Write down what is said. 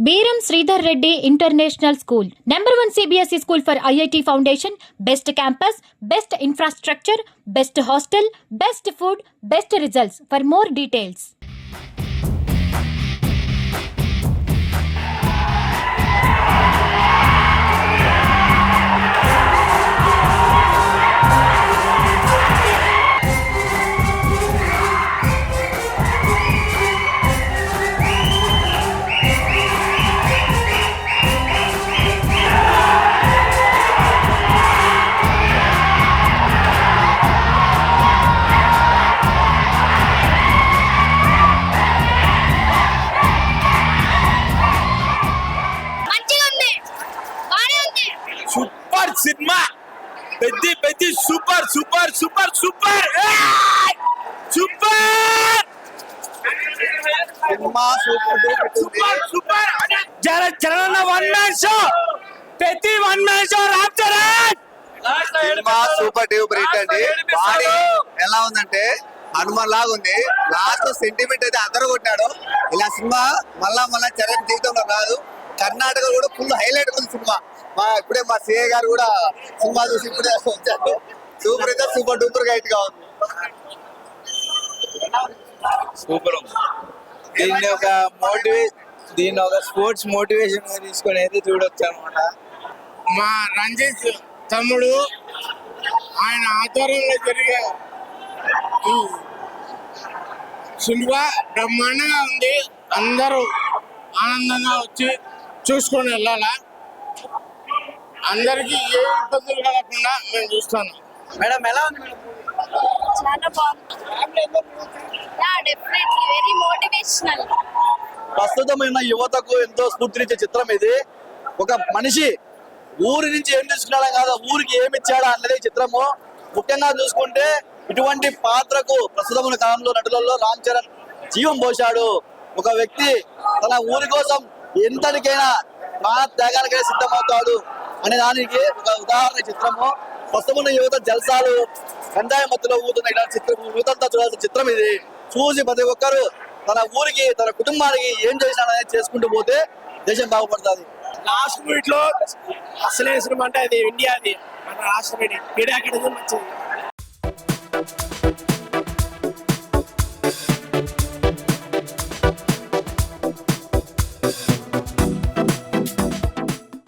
Beeram Sridhar Reddy International School, #1 CBSE school for IIT Foundation, best campus, best infrastructure, best hostel, best food, best results. For more details. Super cinema, పెద్ద super super super super super cinema super super. Charan one man show, ప్రతి one man show Ram Charan. Cinema super duper hit అండి. Body ఎలా ఉందంటే హనుమాన్ లాగా ఉంది. Last sentiment అయితే అందరూ కొట్టాడు. ఇలా సినిమా మళ్ళా చరణ్ జీవితంలో కాదు, కర్ణాటక కూడా ఫుల్ హైలైట్ ఉంది సినిమా. ఇప్పుడే మా సిఏ గారు కూడా సినిమా చూసి ఇప్పుడే వచ్చారు. సూపర్ అయితే సూపర్ డూపర్ గా హిట్ గా ఉంది. సూపర్. దీన్ని ఒక స్పోర్ట్స్ మోటివేషన్ తీసుకొని అయితే చూడొచ్చు అనమాట. మా రంజిత్ తమ్ముడు ఆయన ఆధ్వర్యంలో జరిగే ఈ సినిమా బ్రహ్మాండంగా ఉంది. అందరూ ఆనందంగా వచ్చి చూసుకొని వెళ్ళాలా. అందరికి ఏ ఇబ్బందులు కలగకుండా మేము చూస్తాను. మేడం ఎలా ఉంది మేడం? చాలా బాగుంది. Definitely very motivational. ప్రస్తుతమైన యువతకు ఎంతో స్ఫూర్తినిచ్చే చిత్రం ఇది. ఒక మనిషి ఊరి నుంచి ఏం తీసుకున్నాడా కాదా, ఊరికి ఏమి ఇచ్చాడా అన్నది చిత్రము. ముఖ్యంగా చూసుకుంటే ఇటువంటి పాత్రకు ప్రస్తుతమైన కాలంలో నటులలో రామ్ చరణ్ జీవం పోశాడు. ఒక వ్యక్తి తన ఊరి కోసం ఎంతటికైనా ప్రాణ త్యాగానికైనా సిద్ధమవుతాడు అనే దానికి ఒక ఉదాహరణ చిత్రము. ప్రస్తుతమైన యువత జల్సాలు గంజాయి మత్తులో ఊతున్న ఇలాంటి చిత్రం యువతంతా చూడాల్సిన చిత్రం ఇది. చూసి ప్రతి ఒక్కరు తన ఊరికి తన కుటుంబానికి ఏం చేసినాడనేది చేసుకుంటూ పోతే దేశం బాగుపడుతుంది. లాస్ట్ మినిట్ లో అసలే సినిమా అంటే అది ఇండియాది, మన రాష్ట్రం క్రీడాకారుడు మంచిది.